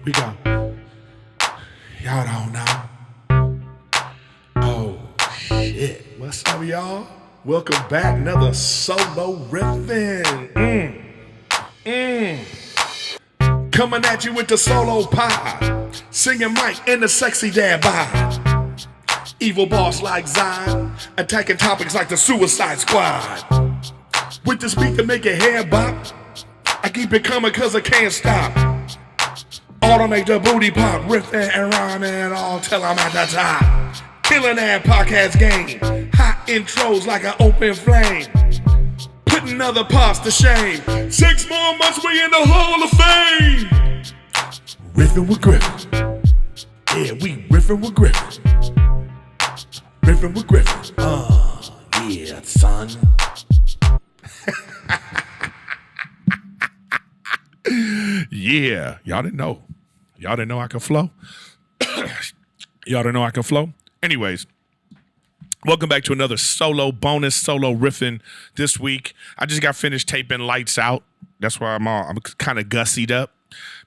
We go. Y'all don't know. Oh, shit. What's up, y'all? Welcome back. Another solo riffin'. Coming at you with the solo pod. Singing Mike and the sexy dad vibe. Evil boss like Zion. Attacking topics like the Suicide Squad. With this beat to make your hair bop. I keep it coming cause I can't stop. Automate the booty pop, riffing and rhyming all till I'm at the top. Killing that podcast game. Hot intros like an open flame. Putting other pops to shame. 6 more months we in the Hall of Fame. Riffin with Griffin. Yeah, we riffin with Griffin. Riffin with Griffin. Yeah, son. Yeah, y'all didn't know. Y'all didn't know I could flow? Y'all didn't know I could flow? Anyways, welcome back to another bonus solo riffing this week. I just got finished taping Lights Out. That's why I'm kind of gussied up.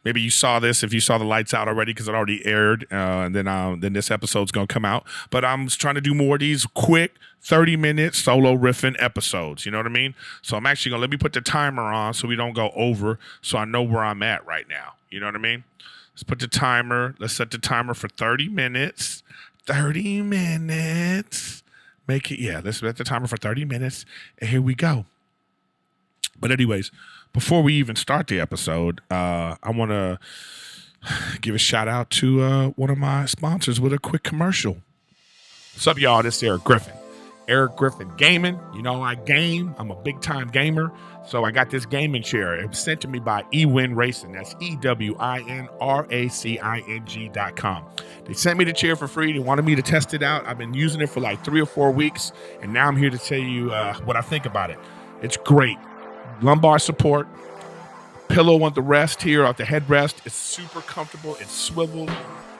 Maybe you saw this if you saw the Lights Out already because it already aired, and then this episode's going to come out. But I'm just trying to do more of these quick 30-minute solo riffing episodes. You know what I mean? So I'm actually going to let me put the timer on so we don't go over so I know where I'm at right now. You know what I mean? Let's put the timer. Let's set the timer for 30 minutes. 30 minutes. Make it, yeah, let's set the timer for 30 minutes. And here we go. But anyways, before we even start the episode, I want to give a shout out to one of my sponsors with a quick commercial. What's up, y'all? This is Erik Griffin. Erik Griffin Gaming. You know, I game. I'm a big time gamer. So I got this gaming chair. It was sent to me by EWIN Racing. That's EWIN.com. They sent me the chair for free. They wanted me to test it out. I've been using it for like 3 or 4 weeks. And now I'm here to tell you what I think about it. It's great. Lumbar support. Pillow on the rest here, off the headrest. It's super comfortable. It's swiveled.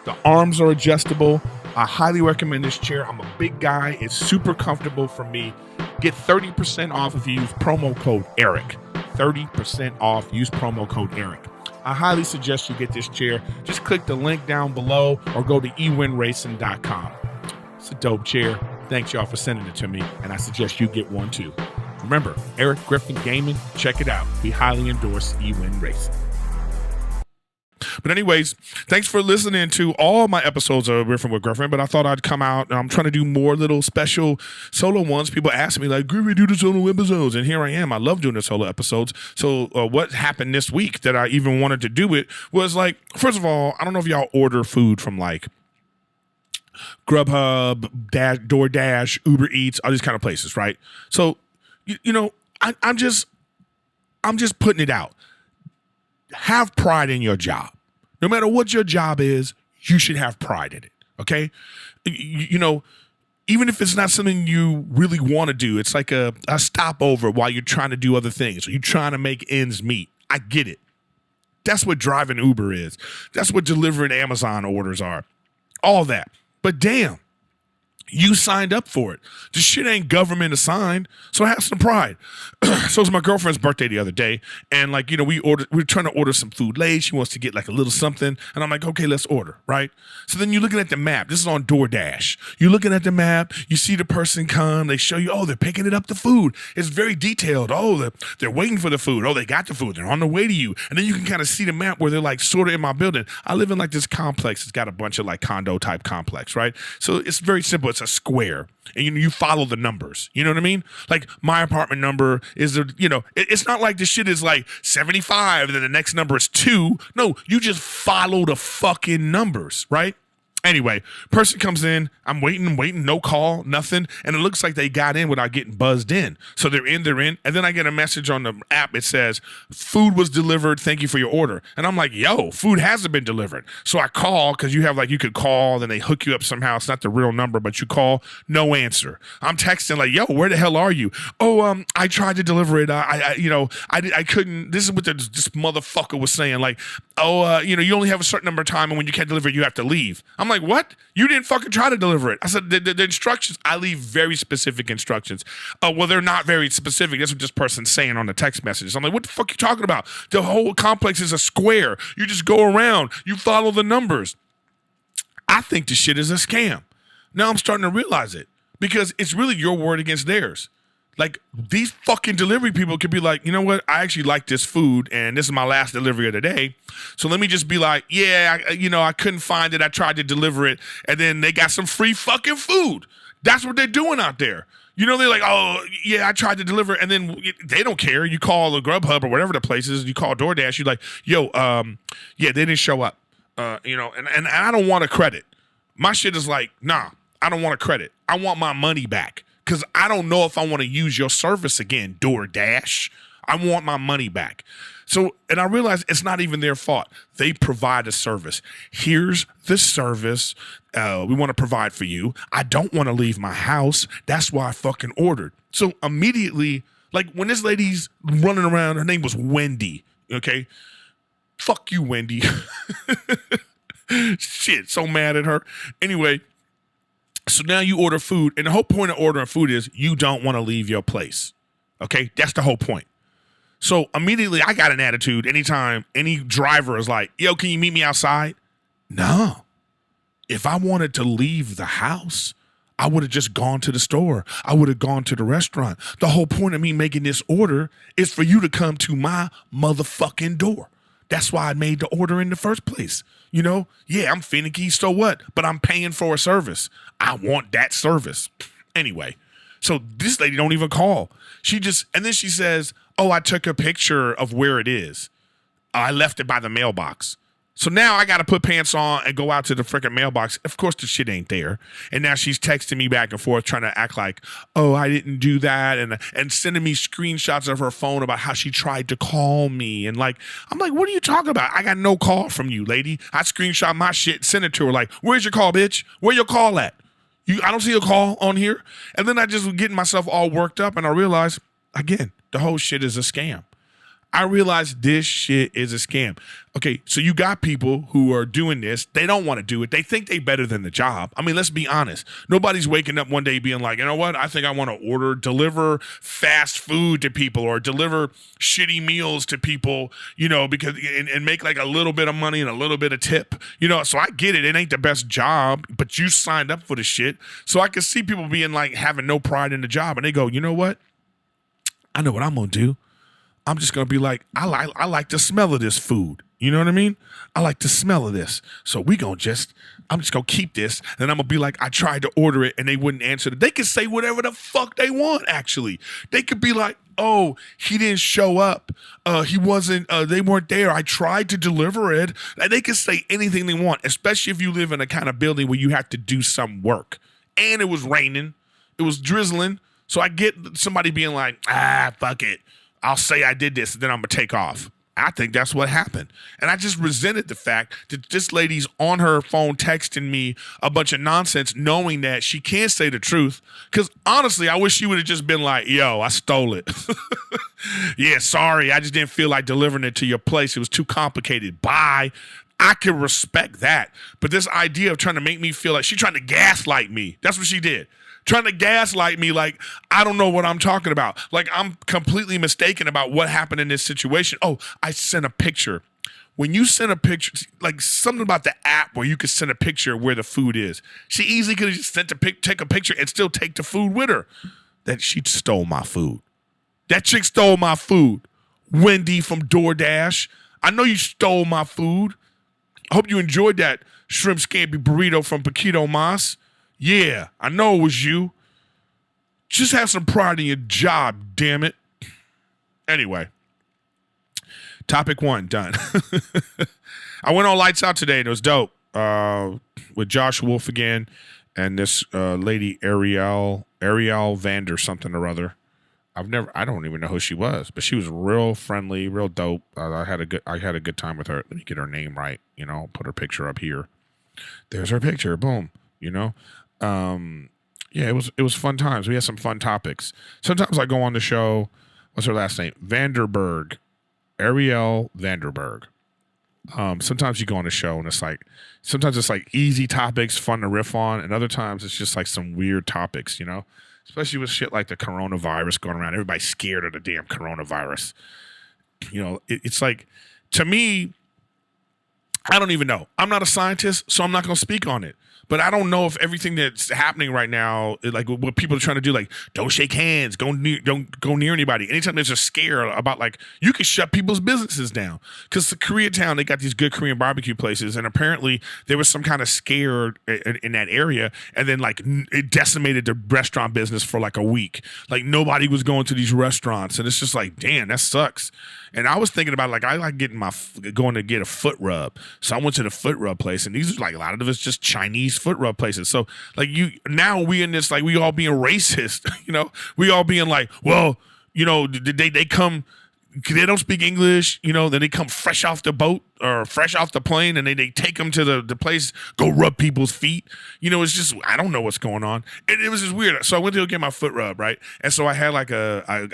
The arms are adjustable. I highly recommend this chair. I'm a big guy. It's super comfortable for me. Get 30% off if you use promo code ERIC. 30% off. Use promo code ERIC. I highly suggest you get this chair. Just click the link down below or go to ewinracing.com. It's a dope chair. Thanks, y'all, for sending it to me, and I suggest you get one, too. Remember, Erik Griffin Gaming, check it out. We highly endorse EWIN Racing. But anyways, thanks for listening to all my episodes of Riffin with Griffin, but I thought I'd come out. I'm trying to do more little special solo ones. People ask me, like, Griffin, do the solo episodes, and here I am. I love doing the solo episodes. So what happened this week that I even wanted to do it was, like, first of all, I don't know if y'all order food from, like, Grubhub, DoorDash, Uber Eats, all these kind of places, right? So, you know, I'm just putting it out. Have pride in your job. No matter what your job is, you should have pride in it, okay? You know, even if it's not something you really want to do, it's like a stopover while you're trying to do other things. You're trying to make ends meet. I get it. That's what driving Uber is. That's what delivering Amazon orders are. All that. But damn. You signed up for it. This shit ain't government assigned, so have some pride. So it was my girlfriend's birthday the other day, and like, you know, we were trying to order some food late. She wants to get like a little something, and I'm like, okay, let's order, right? So then you're looking at the map. This is on DoorDash. You're looking at the map. You see the person come. They show you, oh, they're picking it up the food. It's very detailed. Oh, they're waiting for the food. Oh, they got the food. They're on the way to you. And then you can kind of see the map where they're like sort of in my building. I live in like this complex. It's got a bunch of like condo type complex, right? So it's very simple. It's a square, and you follow the numbers. You know what I mean? Like my apartment number is, it's not like the shit is like 75 and then the next number is 2. No, you just follow the fucking numbers, right? Anyway, person comes in, I'm waiting, no call, nothing, and it looks like they got in without getting buzzed in. So they're in, and then I get a message on the app. It says, food was delivered, thank you for your order. And I'm like, yo, food hasn't been delivered. So I call, because you have like, you could call, then they hook you up somehow. It's not the real number, but you call, no answer. I'm texting like, yo, where the hell are you? Oh, I tried to deliver it. I couldn't. This is what this motherfucker was saying. Like, oh, you only have a certain number of time, and when you can't deliver it, you have to leave. I'm like, what? You didn't fucking try to deliver it. I said, the instructions, I leave very specific instructions. Well, they're not very specific. That's what this person's saying on the text messages. I'm like, what the fuck are you talking about? The whole complex is a square. You just go around. You follow the numbers. I think this shit is a scam. Now I'm starting to realize it because it's really your word against theirs. Like, these fucking delivery people could be like, you know what? I actually like this food, and this is my last delivery of the day. So let me just be like, yeah, I couldn't find it. I tried to deliver it, and then they got some free fucking food. That's what they're doing out there. You know, they're like, oh, yeah, I tried to deliver it, and then they don't care. You call the Grubhub or whatever the place is. You call DoorDash. You're like, yo, yeah, they didn't show up. And I don't want a credit. My shit is like, nah, I don't want a credit. I want my money back. Because I don't know if I want to use your service again, DoorDash. I want my money back. So, and I realize it's not even their fault. They provide a service. Here's the service we want to provide for you. I don't want to leave my house. That's why I fucking ordered. So immediately, like when this lady's running around, her name was Wendy, okay? Fuck you, Wendy. Shit, so mad at her. Anyway, so now you order food, and the whole point of ordering food is you don't want to leave your place, okay? That's the whole point. So immediately I got an attitude anytime any driver is like, yo, can you meet me outside? No. If I wanted to leave the house, I would have just gone to the store. I would have gone to the restaurant. The whole point of me making this order is for you to come to my motherfucking door. That's why I made the order in the first place. You know, yeah, I'm finicky, so what? But I'm paying for a service. I want that service. Anyway, so this lady don't even call. And then she says, oh, I took a picture of where it is. I left it by the mailbox. So now I got to put pants on and go out to the freaking mailbox. Of course, the shit ain't there. And now she's texting me back and forth trying to act like, oh, I didn't do that. And sending me screenshots of her phone about how she tried to call me. And like, I'm like, what are you talking about? I got no call from you, lady. I screenshot my shit, send it to her like, where's your call, bitch? Where your call at? I don't see a call on here. And then I just was getting myself all worked up and I realized, again, the whole shit is a scam. I realized this shit is a scam. Okay, so you got people who are doing this. They don't want to do it. They think they better than the job. I mean, let's be honest. Nobody's waking up one day being like, you know what? I think I want to deliver fast food to people or deliver shitty meals to people, you know, because and make like a little bit of money and a little bit of tip. You know, so I get it. It ain't the best job, but you signed up for the shit. So I can see people being like having no pride in the job. And they go, you know what? I know what I'm going to do. I'm just going to be like, I like the smell of this food. You know what I mean? I like the smell of this. So I'm just going to keep this. And I'm going to be like, I tried to order it and they wouldn't answer it. They can say whatever the fuck they want, actually. They could be like, oh, he didn't show up. He wasn't, they weren't there. I tried to deliver it. And they can say anything they want, especially if you live in a kind of building where you have to do some work. And it was raining. It was drizzling. So I get somebody being like, fuck it. I'll say I did this, and then I'm going to take off. I think that's what happened. And I just resented the fact that this lady's on her phone texting me a bunch of nonsense, knowing that she can't say the truth. Because honestly, I wish she would have just been like, yo, I stole it. Yeah, sorry. I just didn't feel like delivering it to your place. It was too complicated. Bye. I can respect that. But this idea of trying to make me feel like she's trying to gaslight me. That's what she did. Trying to gaslight me like I don't know what I'm talking about. Like I'm completely mistaken about what happened in this situation. Oh, I sent a picture. When you send a picture, like something about the app where you could send a picture of where the food is. She easily could have just take a picture and still take the food with her. That she stole my food. That chick stole my food. Wendy from DoorDash. I know you stole my food. I hope you enjoyed that shrimp scampi burrito from Paquito Mas. Yeah, I know it was you. Just have some pride in your job, damn it. Anyway, topic 1, done. I went on Lights Out today, and it was dope. With Josh Wolf again, and this lady Ariel Vander something or other. I don't even know who she was, but she was real friendly, real dope. I had a good time with her. Let me get her name right. You know, put her picture up here. There's her picture. Boom. You know. Yeah, it was fun times. We had some fun topics. Sometimes I go on the show. What's her last name? Vanderberg. Ariel Vanderberg. Sometimes you go on a show and it's like, sometimes it's like easy topics, fun to riff on, and other times it's just like some weird topics, especially with shit like the coronavirus going around. Everybody's scared of the damn coronavirus. It's like, to me, I don't even know. I'm not a scientist, so I'm not going to speak on it. But I don't know if everything that's happening right now, like what people are trying to do, like don't shake hands, don't go near anybody. Anytime there's a scare about like you can shut people's businesses down, because the Koreatown, they got these good Korean barbecue places, and apparently there was some kind of scare in that area, and then like it decimated the restaurant business for like a week. Like nobody was going to these restaurants, and it's just like, damn, that sucks. And I was thinking about, like, I like going to get a foot rub. So I went to the foot rub place, and these are like a lot of it's just Chinese foot rub places. So like now we in this, like, we all being racist, we all being like, well, they come, they don't speak English, then they come fresh off the boat or fresh off the plane, and they take them to the place, go rub people's feet. It's just, I don't know what's going on. And it was just weird. So I went to go get my foot rub, right? And so I had like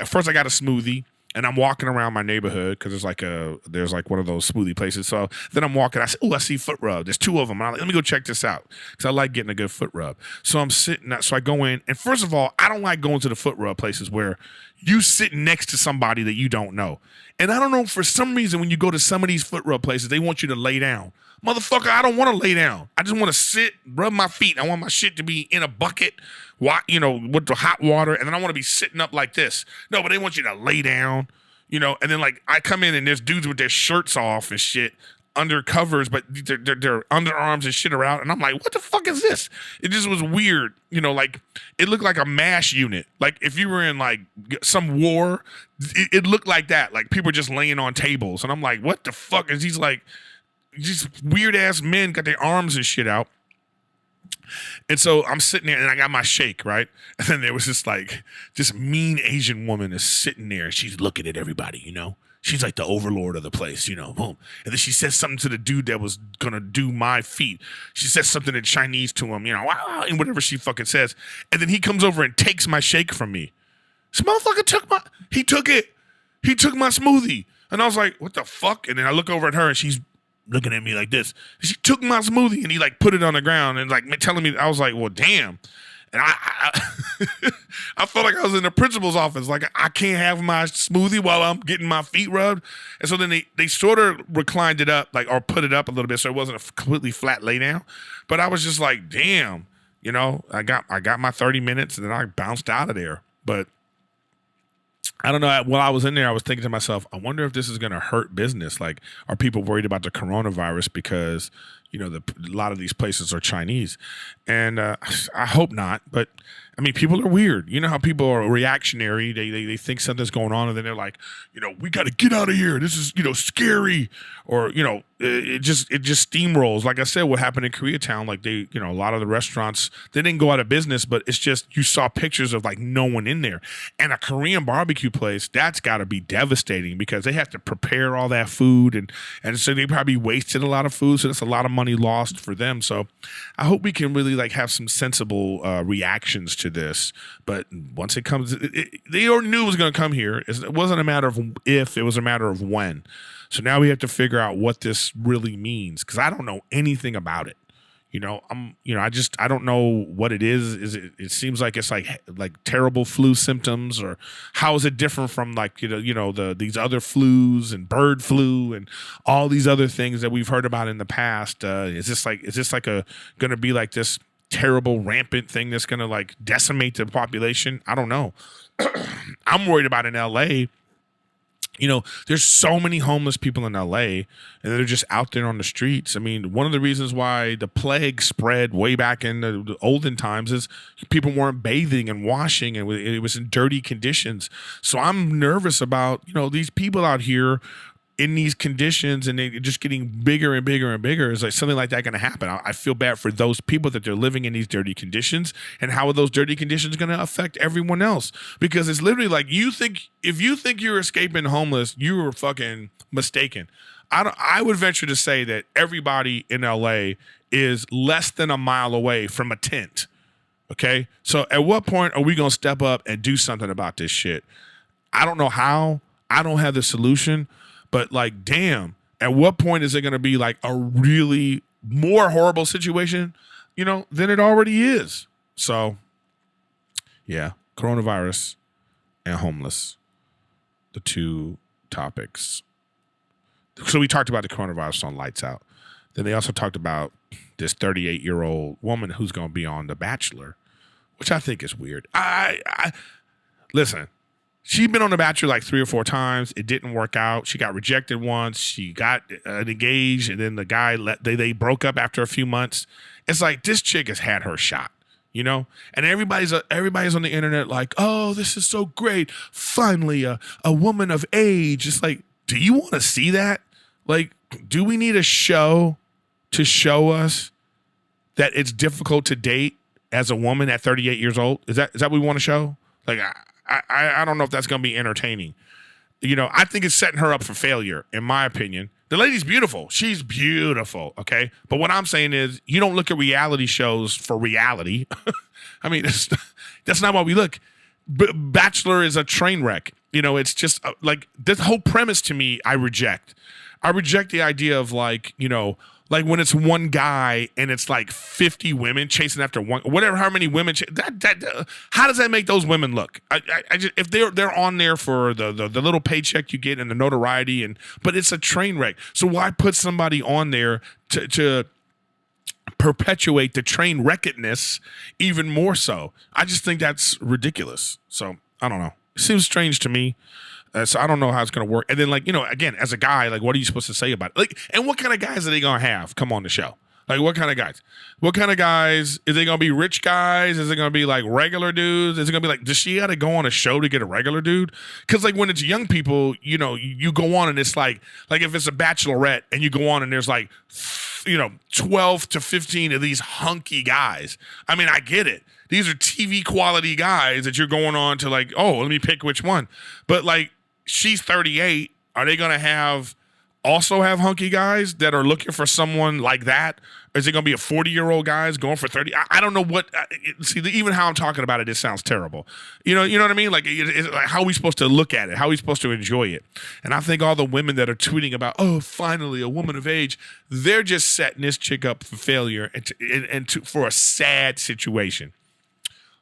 first I got a smoothie. And I'm walking around my neighborhood because there's like one of those smoothie places. So then I'm walking. I said, "Oh, I see foot rub. There's 2 of them." I'm like, let me go check this out because I like getting a good foot rub. So I'm sitting. So I go in, and first of all, I don't like going to the foot rub places where you sit next to somebody that you don't know. And I don't know, for some reason, when you go to some of these foot rub places, they want you to lay down. Motherfucker, I don't want to lay down. I just want to sit, rub my feet. I want my shit to be in a bucket, with the hot water, and then I want to be sitting up like this. No, but they want you to lay down, and then like I come in and there's dudes with their shirts off and shit under covers, but their underarms and shit are out, and I'm like, what the fuck is this? It just was weird, like it looked like a MASH unit. Like if you were in like some war, it looked like that. Like people just laying on tables, and I'm like, what the fuck is these like? These weird ass men got their arms and shit out. And so I'm sitting there and I got my shake, right? And then there was this mean Asian woman is sitting there. She's looking at everybody, She's like the overlord of the place, boom. And then she says something to the dude that was going to do my feet. She says something in Chinese to him, wow, and whatever she fucking says. And then he comes over and takes my shake from me. This motherfucker he took it. He took my smoothie. And I was like, what the fuck? And then I look over at her and she's looking at me like this. She took my smoothie and he like put it on the ground and like telling me. I was like, well, damn. And I I felt like I was in the principal's office. Like I can't have my smoothie while I'm getting my feet rubbed. And so then they sort of reclined it up, like, or put it up a little bit so it wasn't a completely flat lay down. But I was just like, damn, I got my 30 minutes and then I bounced out of there. But I don't know. While I was in there, I was thinking to myself, I wonder if this is going to hurt business. Like, are people worried about the coronavirus because, a lot of these places are Chinese? And I hope not. But, I mean, people are weird. You know how people are reactionary. They think something's going on, and then they're like, we got to get out of here. This is, scary. Or, it just steamrolls. Like I said, what happened in Koreatown, like a lot of the restaurants, they didn't go out of business, but it's just, you saw pictures of like no one in there. And a Korean barbecue place, that's got to be devastating because they have to prepare all that food. And so they probably wasted a lot of food. So that's a lot of money lost for them. So I hope we can really like have some sensible reactions to this. But once it comes, they already knew it was going to come here. It wasn't a matter of if, it was a matter of when. So now we have to figure out what this really means, because I don't know anything about it. I don't know what it is. It seems like it's like terrible flu symptoms, or how is it different from like, these other flus and bird flu and all these other things that we've heard about in the past? Is this going to be like this terrible rampant thing that's going to like decimate the population? I don't know. I'm worried about in LA. There's so many homeless people in LA, and they're just out there on the streets. I mean, one of the reasons why the plague spread way back in the olden times is people weren't bathing and washing, and it was in dirty conditions. So I'm nervous about, these people out here in these conditions, and they're just getting bigger and bigger and bigger. Is like something like that going to happen? I feel bad for those people that they're living in these dirty conditions, and how are those dirty conditions going to affect everyone else? Because it's literally like, if you think you're escaping homeless, you are fucking mistaken. I would venture to say that everybody in LA is less than a mile away from a tent. Okay, so at what point are we going to step up and do something about this shit? I don't know how. I don't have the solution. But like, damn, At what point is it going to be like a really more horrible situation, than it already is? So, yeah, coronavirus and homeless, the two topics. So we talked about the coronavirus on Lights Out. Then they also talked about this 38-year-old woman who's going to be on The Bachelor, which I think is weird. Listen, she'd been on The Bachelor like 3 or 4 times. It didn't work out. She got rejected once. She got engaged, and then the guy they broke up after a few months. It's like this chick has had her shot, And everybody's on the internet like, oh, this is so great. Finally, a woman of age. It's like, do you want to see that? Like, do we need a show to show us that it's difficult to date as a woman at 38 years old? Is that what we want to show? Like, I don't know if that's going to be entertaining. I think it's setting her up for failure, in my opinion. The lady's beautiful. She's beautiful, okay? But what I'm saying is you don't look at reality shows for reality. I mean, that's not what we look. Bachelor is a train wreck. It's just like this whole premise to me, I reject. I reject the idea of like when it's one guy and it's like 50 women chasing after one, whatever, how many women, how does that make those women look? I just, if they're on there for the little paycheck you get and the notoriety, but it's a train wreck. So why put somebody on there to perpetuate the train wreckedness even more so? I just think that's ridiculous. So I don't know. It seems strange to me. So I don't know how it's going to work. And then, again, as a guy, what are you supposed to say about it? And what kind of guys are they going to have come on the show? What kind of guys? What kind of guys? Is it going to be rich guys? Is it going to be regular dudes? Is it going to be does she got to go on a show to get a regular dude? Because when it's young people, you go on and it's like if it's a Bachelorette and you go on and there's 12 to 15 of these hunky guys. I mean, I get it. These are TV quality guys that you're going on to let me pick which one. But she's 38. Are they going to also have hunky guys that are looking for someone like that? Or is it going to be a 40-year-old guys going for 30? I don't know what. See, even how I'm talking about it sounds terrible. You know what I mean? How are we supposed to look at it? How are we supposed to enjoy it? And I think all the women that are tweeting about, oh, finally a woman of age, they're just setting this chick up for failure and for a sad situation.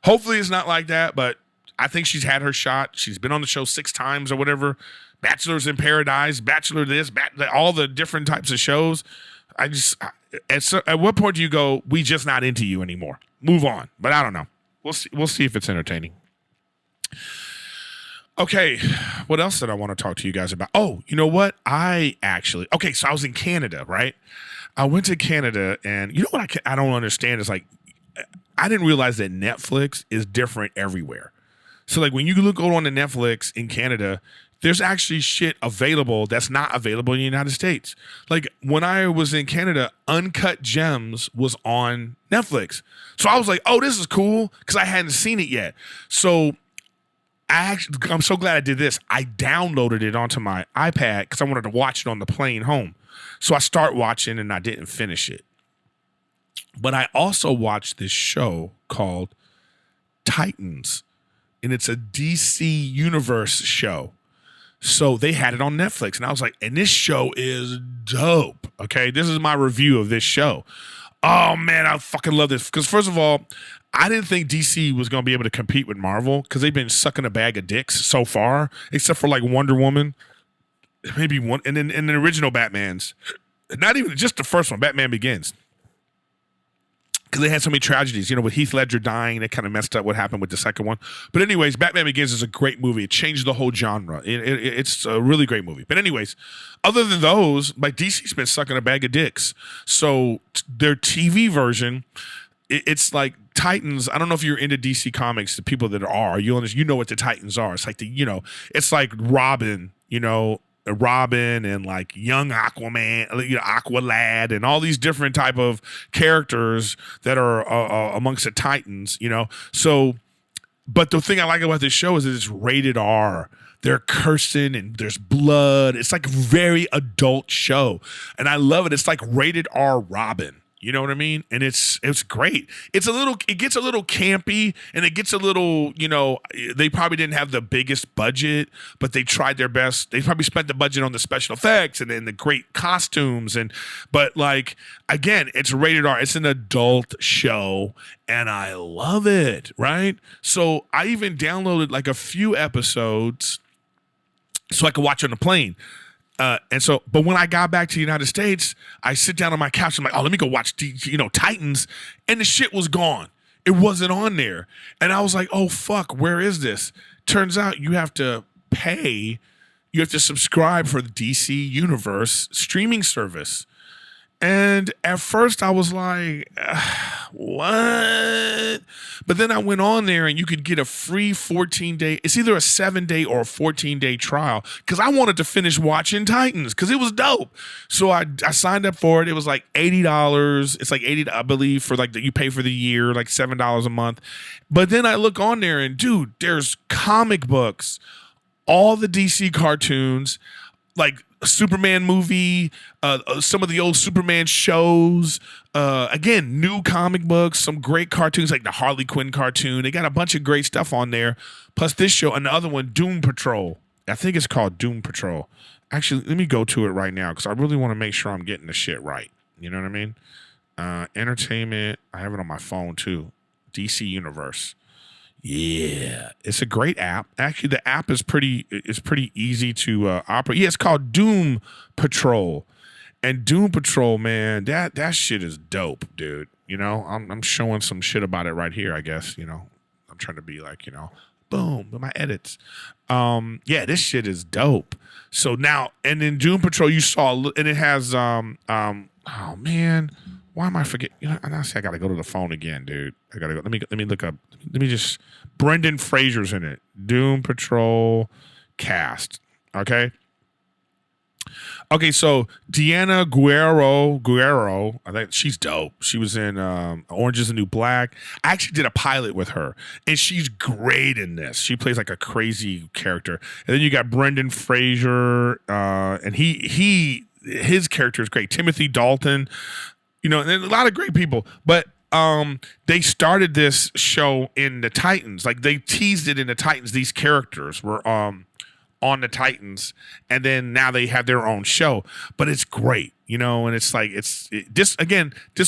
Hopefully it's not like that, but I think she's had her shot. She's been on the show 6 times or whatever. Bachelor's in Paradise, Bachelor this, all the different types of shows. At what point do you go, we just not into you anymore? Move on. But I don't know. We'll see if it's entertaining. Okay, what else did I want to talk to you guys about? Oh, you know what? so I was in Canada, right? I went to Canada, and you know what I don't understand is I didn't realize that Netflix is different everywhere. So when you go on to Netflix in Canada, there's actually shit available that's not available in the United States. When I was in Canada, Uncut Gems was on Netflix. So I was like, oh, this is cool, because I hadn't seen it yet. So I'm so glad I did this. I downloaded it onto my iPad because I wanted to watch it on the plane home. So I start watching and I didn't finish it. But I also watched this show called Titans, and it's a DC Universe show. So they had it on Netflix, and I was like, and this show is dope. Okay, this is my review of this show. Oh, man, I fucking love this. Because first of all, I didn't think DC was going to be able to compete with Marvel because they've been sucking a bag of dicks so far, except for Wonder Woman, maybe one, and then the original Batmans. Not even just the first one, Batman Begins. Because they had so many tragedies, with Heath Ledger dying, that kind of messed up what happened with the second one. But anyways, Batman Begins is a great movie. It changed the whole genre. It's a really great movie. But anyways, other than those, DC's been sucking a bag of dicks. So their TV version, it's like Titans. I don't know if you're into DC Comics. The people that are, you know what the Titans are. It's it's like Robin, Robin and young Aquaman, Aqualad, and all these different type of characters that are amongst the Titans, So, but the thing I like about this show is that it's rated R. They're cursing and there's blood. It's a very adult show, and I love it. It's rated R Robin. You know what I mean? And it's great. It gets a little campy, and it gets a little, they probably didn't have the biggest budget, but they tried their best. They probably spent the budget on the special effects and then the great costumes. But like, again, it's rated R. It's an adult show, and I love it, right? So I even downloaded like a few episodes so I could watch on the plane. But when I got back to the United States, I sit down on my couch. I'm like, oh, let me go watch, Titans. And the shit was gone. It wasn't on there. And I was like, oh, fuck, where is this? Turns out you have to pay. You have to subscribe for the DC Universe streaming service. And at first I was like, what? But then I went on there and you could get a free 14-day, it's either a 7-day or a 14-day trial, because I wanted to finish watching Titans because it was dope. So I signed up for it. It was like $80. It's like $80, I believe, for like you pay for the year, like $7 a month. But then I look on there and dude, there's comic books, all the DC cartoons, like a Superman movie, some of the old Superman shows, again, new comic books, some great cartoons like the Harley Quinn cartoon. They got a bunch of great stuff on there. Plus this show and the other one, Doom Patrol. I think it's called Doom Patrol. Actually, let me go to it right now because I really want to make sure I'm getting the shit right. You know what I mean? Entertainment. I have it on my phone too. DC Universe. Yeah, it's a great app. Actually, the app is pretty easy to operate. Yeah, it's called Doom Patrol, and Doom Patrol, man, that shit is dope, dude. I'm showing some shit about it right here. I guess I'm trying to be like boom with my edits. Yeah, this shit is dope. So now, and in Doom Patrol, you saw, and it has oh man. Why am I forgetting? Honestly, I gotta go to the phone again, dude. I gotta go. Let me look up. Let me just. Brendan Fraser's in it. Doom Patrol cast. Okay. Okay, so Deanna Guerrero, I think she's dope. She was in Orange is the New Black. I actually did a pilot with her, and she's great in this. She plays like a crazy character. And then you got Brendan Fraser, and his character is great. Timothy Dalton. And a lot of great people, but they started this show in the Titans. Like they teased it in the Titans. These characters were on the Titans, and then now they have their own show. But it's great, and it's like this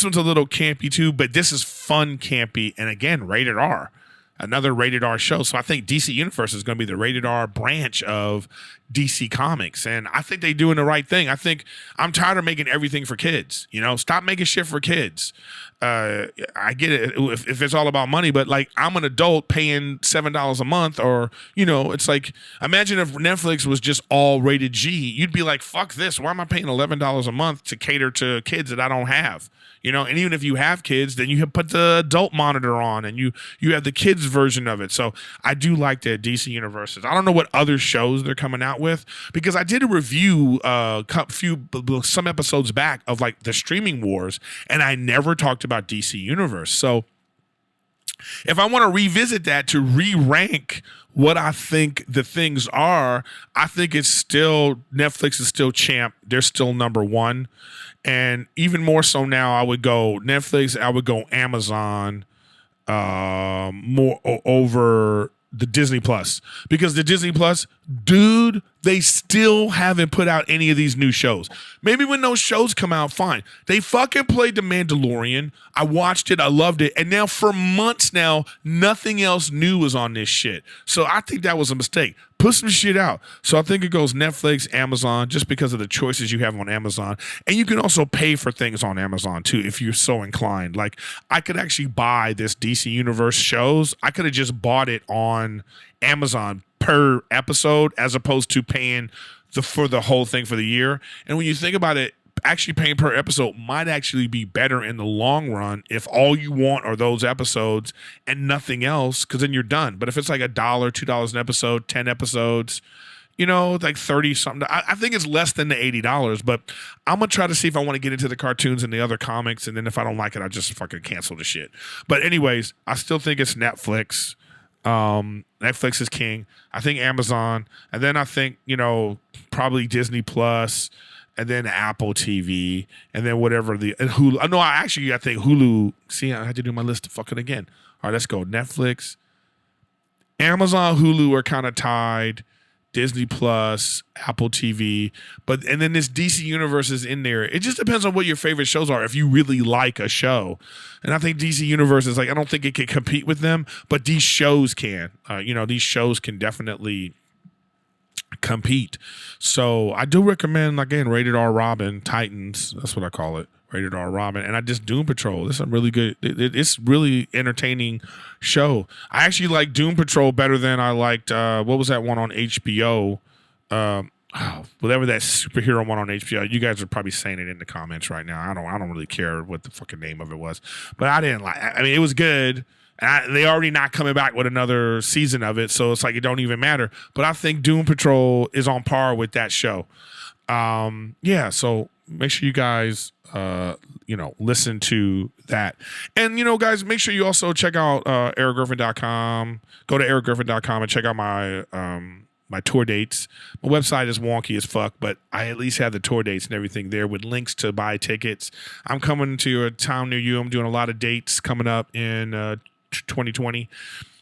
one's a little campy too, but this is fun campy, and again, rated R. Another rated R show. So I think DC Universe is going to be the rated R branch of DC Comics. And I think they're doing the right thing. I think I'm tired of making everything for kids. Stop making shit for kids. I get it if it's all about money, but like I'm an adult paying $7 a month, or it's like, imagine if Netflix was just all rated G. You'd be like, fuck this. Why am I paying $11 a month to cater to kids that I don't have? And even if you have kids, then you have put the adult monitor on, and you have the kids version of it. So I do like that DC Universe. I don't know what other shows they're coming out with, because I did a review some episodes back of like the streaming wars, and I never talked about DC Universe. So if I want to revisit that to re-rank what I think the things are, I think it's still, Netflix is still champ. They're still number one. And even more so now, I would go Netflix, I would go Amazon more over the Disney Plus. Because the Disney Plus, dude, they still haven't put out any of these new shows. Maybe when those shows come out, fine. They fucking played The Mandalorian. I watched it. I loved it. And now for months now, nothing else new is on this shit. So I think that was a mistake. Put some shit out. So I think it goes Netflix, Amazon, just because of the choices you have on Amazon. And you can also pay for things on Amazon too, if you're so inclined. Like I could actually buy this DC Universe shows. I could have just bought it on Amazon per episode, as opposed to paying for the whole thing for the year. And when you think about it, actually paying per episode might actually be better in the long run if all you want are those episodes and nothing else, because then you're done. But if it's like $1, $2 an episode, 10 episodes, like 30 something. I think it's less than the $80, but I'm going to try to see if I want to get into the cartoons and the other comics. And then if I don't like it, I just fucking cancel the shit. But anyways, I still think it's Netflix. Netflix is king. I think Amazon, and then I think probably Disney Plus, and then Apple TV, and then whatever and Hulu. No, I think Hulu. See, I had to do my list fucking again. All right, let's go. Netflix, Amazon, Hulu are kind of tied. Disney Plus, Apple TV, and then this DC Universe is in there. It just depends on what your favorite shows are. If you really like a show, and I think DC Universe is like, I don't think it can compete with them, but these shows can. These shows can definitely compete. So I do recommend, again, Rated R Robin, Titans. That's what I call it. Rated R Robin. And I just Doom Patrol. This is a really good, it's really entertaining show. I actually like Doom Patrol better than I liked, what was that one on HBO? Whatever that superhero one on HBO. You guys are probably saying it in the comments right now. I don't really care what the fucking name of it was. But I didn't like, I mean, it was good. They already not coming back with another season of it, so it's like it don't even matter. But I think Doom Patrol is on par with that show. So make sure you guys listen to that. And guys, make sure you also check out erikgriffin.com. Go to erikgriffin.com and check out my tour dates. My website is wonky as fuck, but I at least have the tour dates and everything there with links to buy tickets. I'm coming to a town near you. I'm doing a lot of dates coming up in 2020.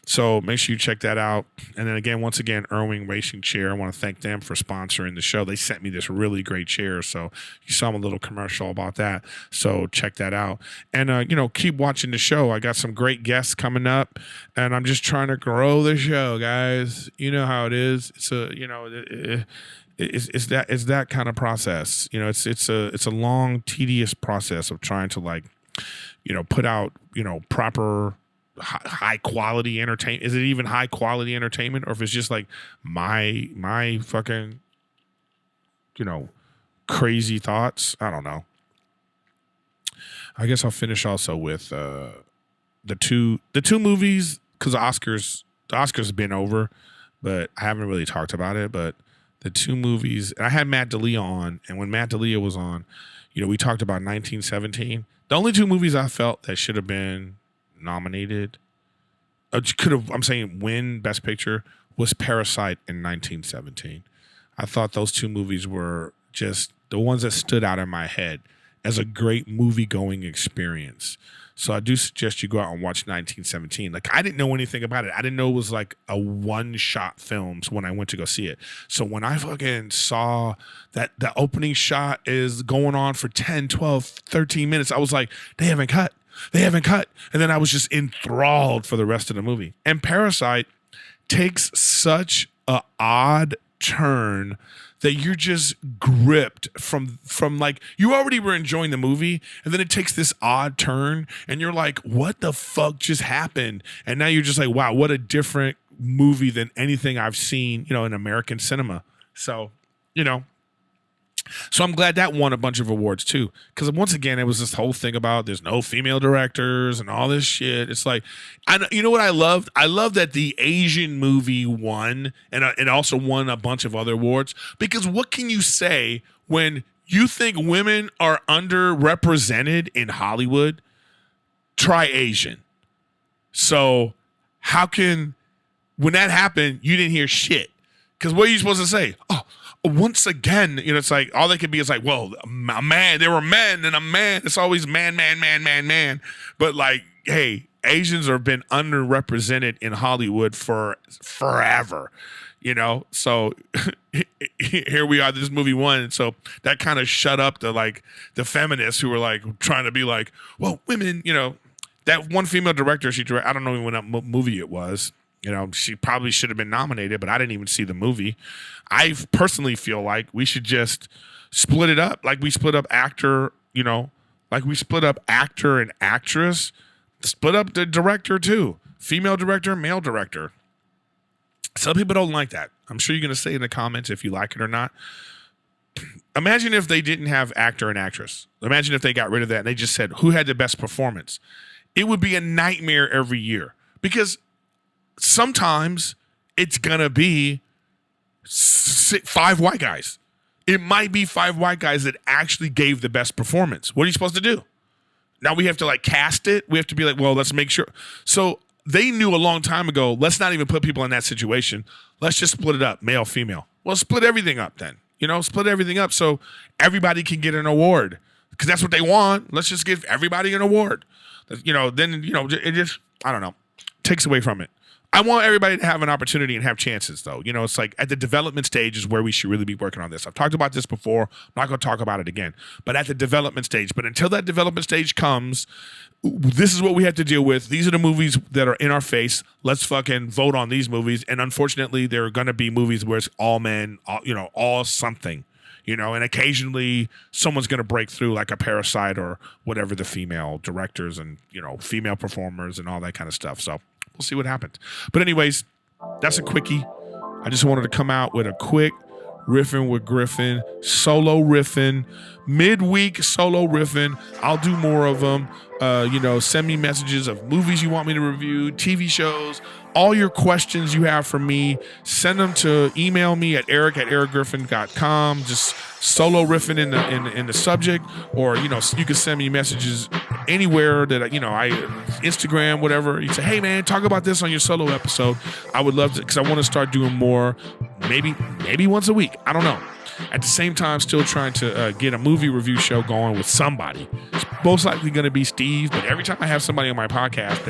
So make sure you check that out. And then again, once again, Irwin Racing Chair. I want to thank them for sponsoring the show. They sent me this really great chair. So you saw a little commercial about that. So check that out. And, keep watching the show. I got some great guests coming up. And I'm just trying to grow the show, guys. You know how it is. It's it's that kind of process. It's a long, tedious process of trying to put out, proper high quality entertainment. Is it even high quality entertainment, or if it's just like my fucking crazy thoughts? I don't know. I guess I'll finish also with the two movies, because the Oscars have been over, but I haven't really talked about it. But the two movies, I had Matt D'Elia on, and when Matt D'Elia was on, we talked about 1917. The only two movies I felt that should have been nominated, win Best Picture, was Parasite in 1917. I thought those two movies were just the ones that stood out in my head as a great movie-going experience. So I do suggest you go out and watch 1917. Like, I didn't know anything about it. I didn't know it was like a one-shot film when I went to go see it. So when I fucking saw that the opening shot is going on for 10, 12, 13 minutes, I was like, they haven't cut. And then I was just enthralled for the rest of the movie. And Parasite takes such a odd turn that you're just gripped from like, you already were enjoying the movie, and then it takes this odd turn and you're like, what the fuck just happened? And now you're just like, wow, what a different movie than anything I've seen, in American cinema. So, so I'm glad that won a bunch of awards too. Because once again, it was this whole thing about there's no female directors and all this shit. It's like, you know what I loved? I love that the Asian movie won, and it also won a bunch of other awards. Because what can you say when you think women are underrepresented in Hollywood? Try Asian. So how can, when that happened, you didn't hear shit? Because what are you supposed to say? Oh, once again, it's like all they could be is like, well, a man, there were men and a man. It's always man. But like, hey, Asians have been underrepresented in Hollywood for forever, So here we are. This movie won, so that kind of shut up the feminists who were like trying to be like, well, women, that one female director I don't know even what movie it was. She probably should have been nominated, but I didn't even see the movie. I personally feel like we should just split it up. Like we split up actor, like we split up actor and actress, split up the director too. Female director, male director. Some people don't like that. I'm sure you're going to say in the comments if you like it or not. Imagine if they didn't have actor and actress. Imagine if they got rid of that and they just said, who had the best performance? It would be a nightmare every year, because sometimes it's going to be 5 white guys. It might be 5 white guys that actually gave the best performance. What are you supposed to do? Now we have to cast it. We have to be like, well, let's make sure. So they knew a long time ago, let's not even put people in that situation. Let's just split it up, male, female. Well, split everything up then. split everything up so everybody can get an award because that's what they want. Let's just give everybody an award. Then it just, I don't know, takes away from it. I want everybody to have an opportunity and have chances, though. It's like at the development stage is where we should really be working on this. I've talked about this before. I'm not going to talk about it again. But at the development stage. But until that development stage comes, this is what we have to deal with. These are the movies that are in our face. Let's fucking vote on these movies. And unfortunately, there are going to be movies where it's all men, all something. And occasionally someone's going to break through like a Parasite or whatever the female directors and, female performers and all that kind of stuff. So we'll see what happens. But anyways, that's a quickie. I just wanted to come out with a quick Riffin with Griffin, solo riffin, midweek solo riffin. I'll do more of them. Send me messages of movies you want me to review, TV shows, all your questions you have for me. Send them to email me at eric@ericgriffin.com. Just solo riffing in the subject, or you can send me messages anywhere that I Instagram, whatever. You say, hey man, talk about this on your solo episode. I would love to, because I want to start doing more, maybe once a week. I don't know. At the same time, still trying to get a movie review show going with somebody. It's most likely going to be Steve, but every time I have somebody on my podcast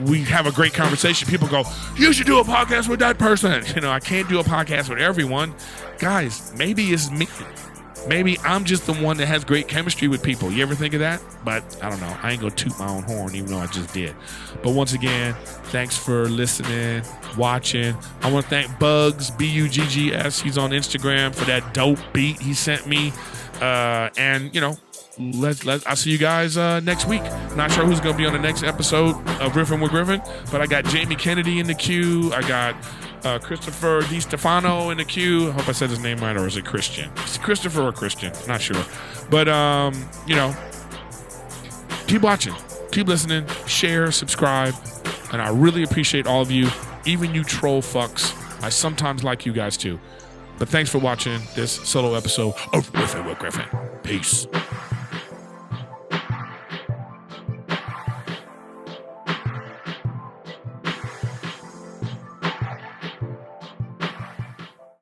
we have a great conversation, people go, you should do a podcast with that person. I can't do a podcast with everyone. Guys, maybe it's me. Maybe I'm just the one that has great chemistry with people. You ever think of that? But I don't know. I ain't going to toot my own horn, even though I just did. But once again, thanks for listening, watching. I want to thank Bugs, Buggs. He's on Instagram for that dope beat he sent me. I'll see you guys next week. Not sure who's going to be on the next episode of Riffin with Griffin, but I got Jamie Kennedy in the queue. I got Christopher DiStefano in the queue. I hope I said his name right, or is it Christian? It's Christopher or Christian. Not sure. But, keep watching. Keep listening. Share, subscribe. And I really appreciate all of you, even you troll fucks. I sometimes like you guys too. But thanks for watching this solo episode of Riffin with Griffin. Peace.